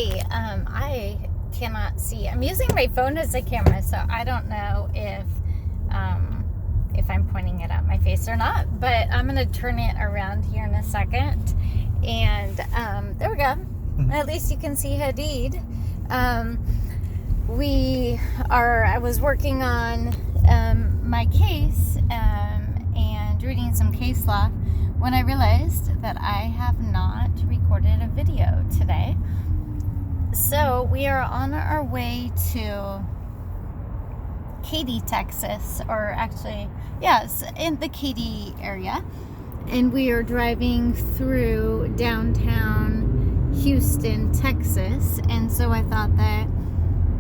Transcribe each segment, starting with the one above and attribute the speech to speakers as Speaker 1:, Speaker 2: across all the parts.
Speaker 1: Hey, I cannot see. I'm using my phone as a camera, so I don't know if I'm pointing it at my face or not. But I'm gonna turn it around here in a second, and there we go. At least you can see Hadid. I was working on my case and reading some case law when I realized that I have not recorded a video today. So we are on our way to Katy, Texas, or actually, yes, in the Katy area. And we are driving through downtown Houston, Texas. And so I thought that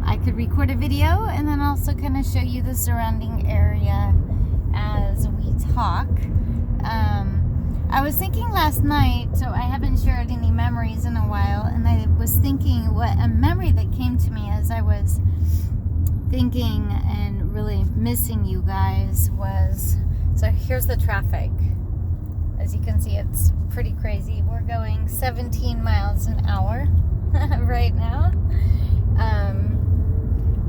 Speaker 1: I could record a video and then also kind of show you the surrounding area as we talk. I was thinking last night, so I haven't shared any memories in a while, and I was thinking what a memory that came to me as I was thinking and really missing you guys was, so here's the traffic. As you can see, it's pretty crazy. We're going 17 miles an hour right now,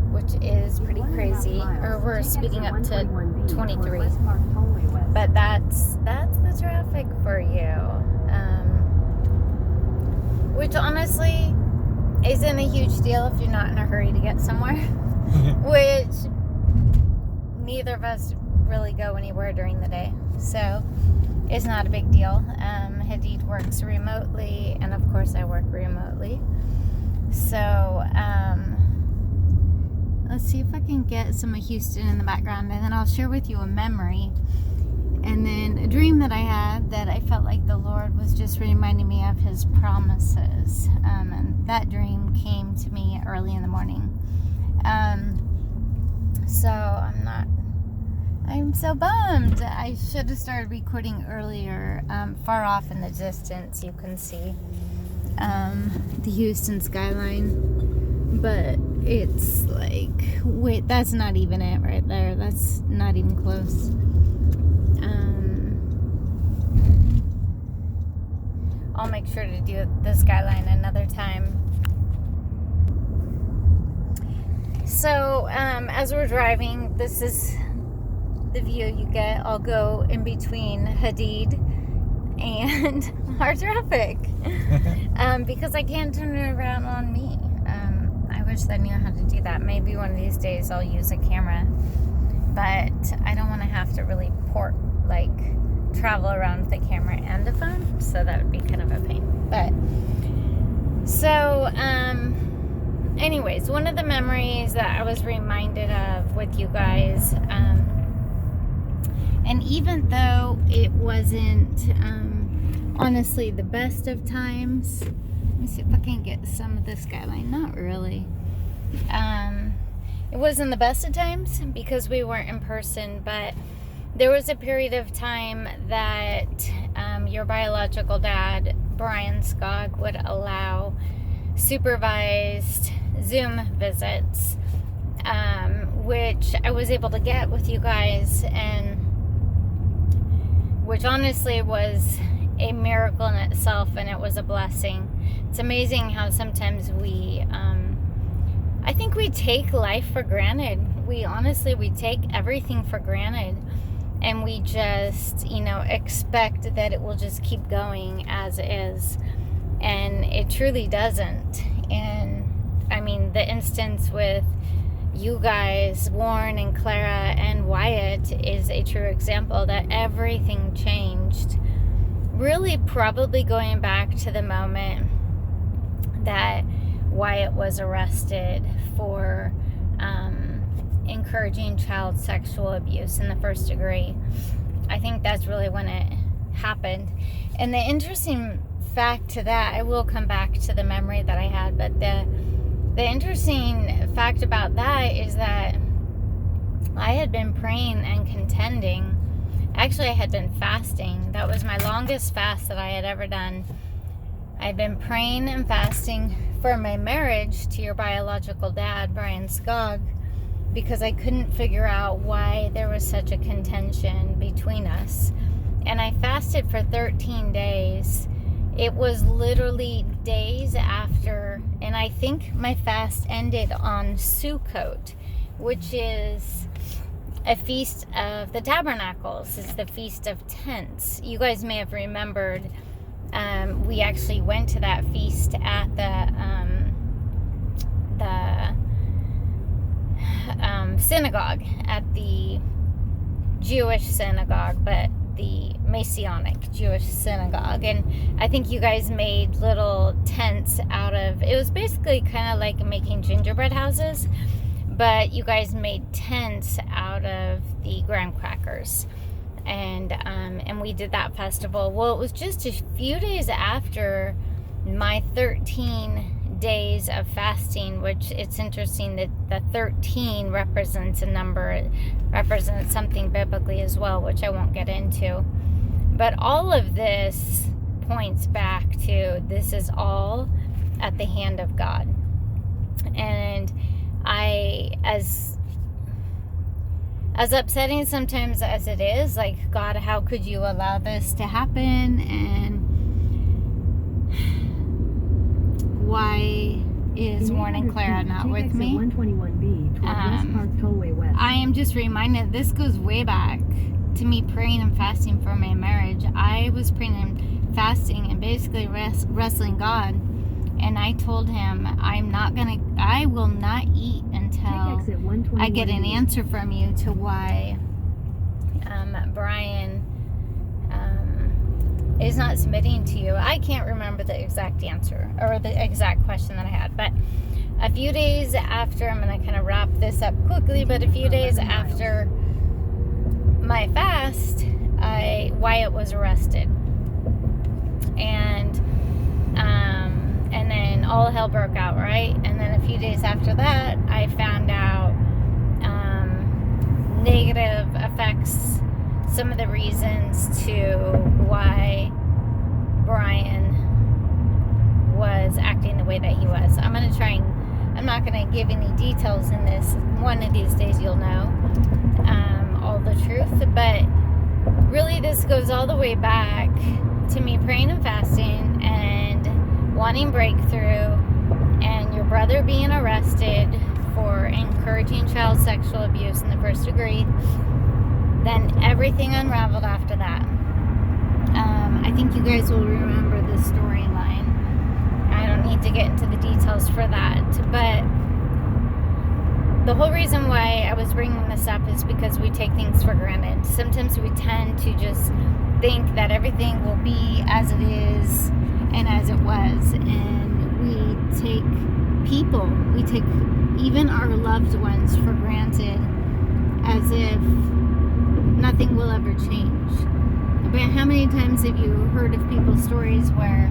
Speaker 1: which is pretty crazy. Or we're speeding up to 23. But that's the traffic for you. Which honestly isn't a huge deal if you're not in a hurry to get somewhere. Which neither of us really go anywhere during the day. So it's not a big deal. Hadid works remotely, and of course I work remotely. So let's see if I can get some of Houston in the background, and then I'll share with you a memory. And then a dream that I had that I felt like the Lord was just reminding me of His promises. And that dream came to me early in the morning. So I'm so bummed. I should have started recording earlier. Far off in the distance, you can see the Houston skyline. But it's like, wait, that's not even it right there. That's not even close. I'll make sure to do the skyline another time. So, as we're driving, this is the view you get. I'll go in between Hadid and our traffic. Because I can't turn it around on me. I wish I knew how to do that. Maybe one of these days I'll use a camera. But I don't want to have to really travel around with the camera and a phone, so that would be kind of a pain. But so anyways, one of the memories that I was reminded of with you guys, and even though it wasn't honestly the best of times, let me see if I can get some of the skyline. Not really. It wasn't the best of times because we weren't in person, but there was a period of time that your biological dad, Brian Skog, would allow supervised Zoom visits, which I was able to get with you guys, and which honestly was a miracle in itself, and it was a blessing. It's amazing how sometimes I think we take life for granted. We take everything for granted. And we just, expect that it will just keep going as is. And it truly doesn't. And, the instance with you guys, Warren and Clara and Wyatt, is a true example that everything changed. Really probably going back to the moment that Wyatt was arrested for encouraging child sexual abuse in the first degree. I think that's really when it happened. And the interesting fact to that, I will come back to the memory that I had, but the interesting fact about that is that I had been praying and contending. Actually, I had been fasting. That was my longest fast that I had ever done. I'd been praying and fasting for my marriage to your biological dad, Brian Skog, because I couldn't figure out why there was such a contention between us. And I fasted for 13 days, It was literally days after, and I think my fast ended on Sukkot, which is a feast of the tabernacles. It's the Feast of Tents. You guys may have remembered, we actually went to that feast at the synagogue, at the Jewish synagogue, but the Messianic Jewish synagogue. And I think you guys made little tents out of, it was basically kind of like making gingerbread houses, but you guys made tents out of the graham crackers. And we did that festival. Well, it was just a few days after my 13 days of fasting, which it's interesting that the 13 represents a number, it represents something biblically as well, which I won't get into. But all of this points back to, this is all at the hand of God. And as upsetting sometimes as it is, like, God, how could you allow this to happen? And why is Warren Clara not with me? I am just reminded, this goes way back to me praying and fasting for my marriage. I was praying and fasting and basically wrestling God, and I told him, I will not eat until I get an answer from you to why Brian is not submitting to you. I can't remember the exact answer or the exact question that I had, but a few days after, I'm going to kind of wrap this up quickly, but a few days after my fast, Wyatt was arrested. And then all hell broke out, right? And then a few days after that, I found out negative effects, some of the reasons to why Brian was acting the way that he was. I'm not going to give any details in this. One of these days you'll know all the truth. But really, this goes all the way back to me praying and fasting and wanting breakthrough, and your brother being arrested for encouraging child sexual abuse in the first degree. Then everything unraveled after that. I think you guys will remember the storyline. I don't need to get into the details for that, but the whole reason why I was bringing this up is because we take things for granted. Sometimes we tend to just think that everything will be as it is and as it was, and we take even our loved ones for granted, as if nothing will ever change. But how many times have you heard of people's stories where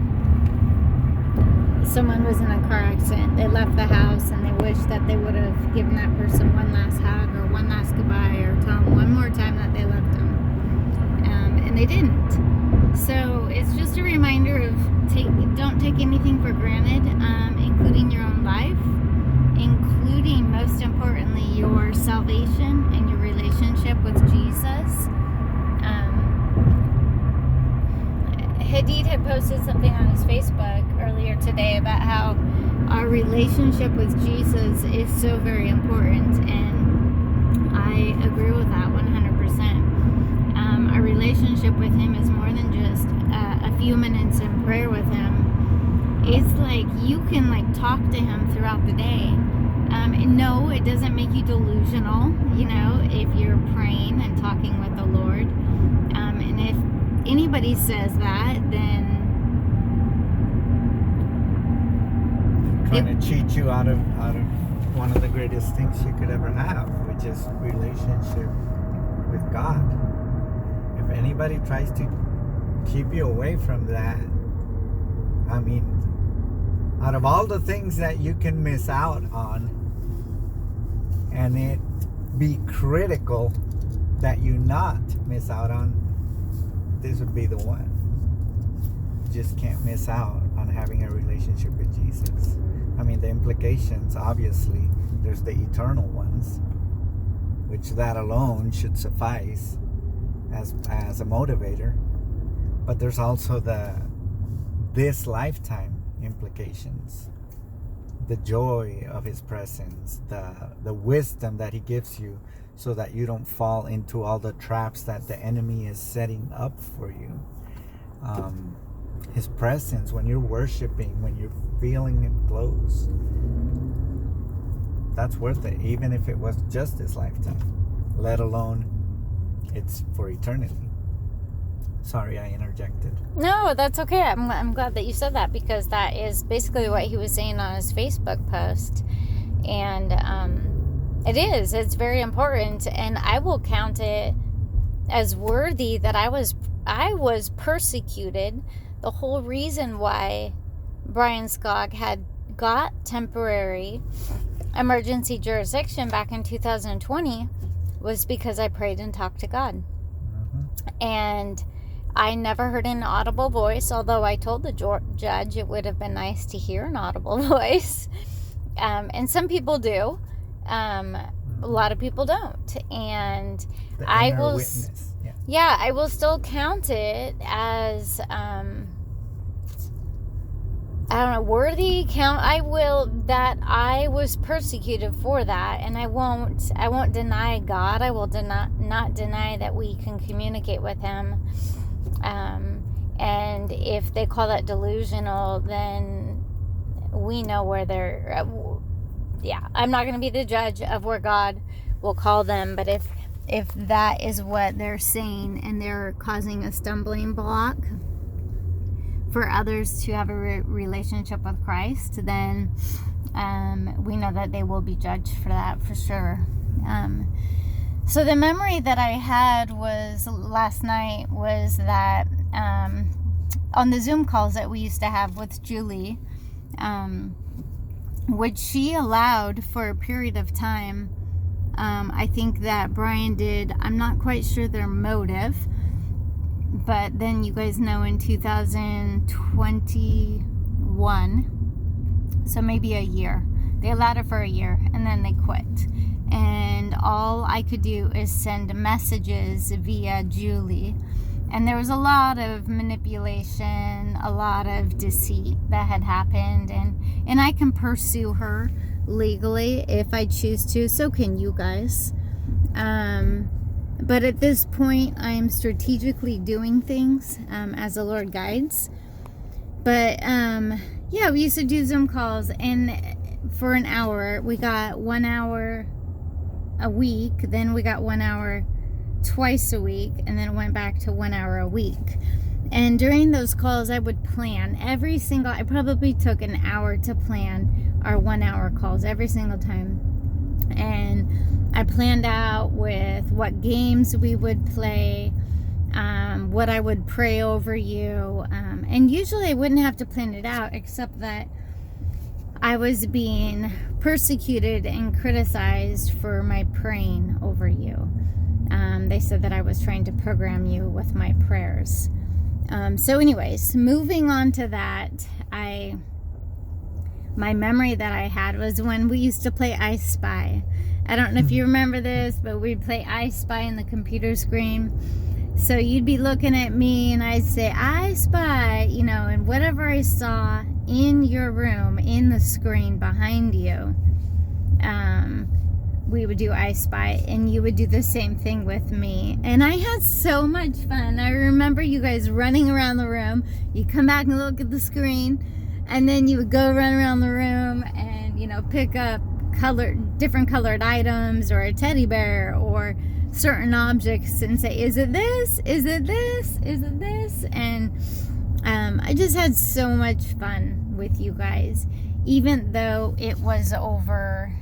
Speaker 1: someone was in a car accident, they left the house and they wished that they would have given that person one last hug or one last goodbye, or tell them one more time that they loved them, and they didn't. So it's just a reminder of don't take anything for granted, including your own life, including, most importantly, your salvation and your relationship with Jesus. Hadid had posted something on his Facebook earlier today about how our relationship with Jesus is so very important, and I agree with that 100%. Our relationship with him is more than just a few minutes in prayer with him. It's like you can talk to him throughout the day. And no, it doesn't make you delusional, if you're praying and talking with the Lord. And if anybody says that, then
Speaker 2: trying to cheat you out of one of the greatest things you could ever have, which is relationship with God. If anybody tries to keep you away from that, out of all the things that you can miss out on, and it be critical that you not miss out on, this would be the one. You just can't miss out on having a relationship with Jesus. The implications, obviously, there's the eternal ones, which that alone should suffice as a motivator. But there's also the this lifetime implications. The joy of his presence, the wisdom that he gives you, so that you don't fall into all the traps that the enemy is setting up for you. His presence, when you're worshiping, when you're feeling him close, that's worth it, even if it was just this lifetime, let alone it's for eternity. Sorry, I interjected.
Speaker 1: No, that's okay. I'm glad that you said that, because that is basically what he was saying on his Facebook post. And it's very important, and I will count it as worthy that I was persecuted. The whole reason why Brian Skog had got temporary emergency jurisdiction back in 2020 was because I prayed and talked to God. And I never heard an audible voice, although I told the judge it would have been nice to hear an audible voice. And some people do. A lot of people don't. And I will...
Speaker 2: witness.
Speaker 1: Yeah, I will still count it as, worthy count. I will, that I was persecuted for that, and I won't deny God. I will not deny that we can communicate with him. And if they call that delusional, then we know where they're, I'm not going to be the judge of where God will call them, but if that is what they're saying and they're causing a stumbling block for others to have a relationship with Christ, then we know that they will be judged for that, for sure. So the memory that I had was last night was that on the Zoom calls that we used to have with Julie, which she allowed for a period of time, I think that Brian did. I'm not quite sure their motive, but then you guys know in 2021, so maybe a year, they allowed it for a year and then they quit. And all I could do is send messages via Julie. And there was a lot of manipulation, a lot of deceit that had happened. And I can pursue her legally if I choose to. So can you guys. But at this point, I'm strategically doing things as the Lord guides. But we used to do Zoom calls. And for an hour, we got 1 hour a week. Then we got 1 hour twice a week, and then it went back to 1 hour a week. And during those calls, I would plan I probably took an hour to plan our 1 hour calls every single time. And I planned out with what games we would play, what I would pray over you. And usually I wouldn't have to plan it out, except that I was being persecuted and criticized for my praying over you. They said that I was trying to program you with my prayers. So anyways, moving on to that, my memory that I had was when we used to play I Spy. I don't know if you remember this, but we'd play I Spy in the computer screen. So you'd be looking at me and I'd say, I spy, and whatever I saw in your room, in the screen behind you, we would do I Spy, and you would do the same thing with me. And I had so much fun. I remember you guys running around the room. You come back and look at the screen, and then you would go run around the room and, pick up different colored items or a teddy bear or certain objects and say, is it this? Is it this? Is it this? And I just had so much fun with you guys, even though it was over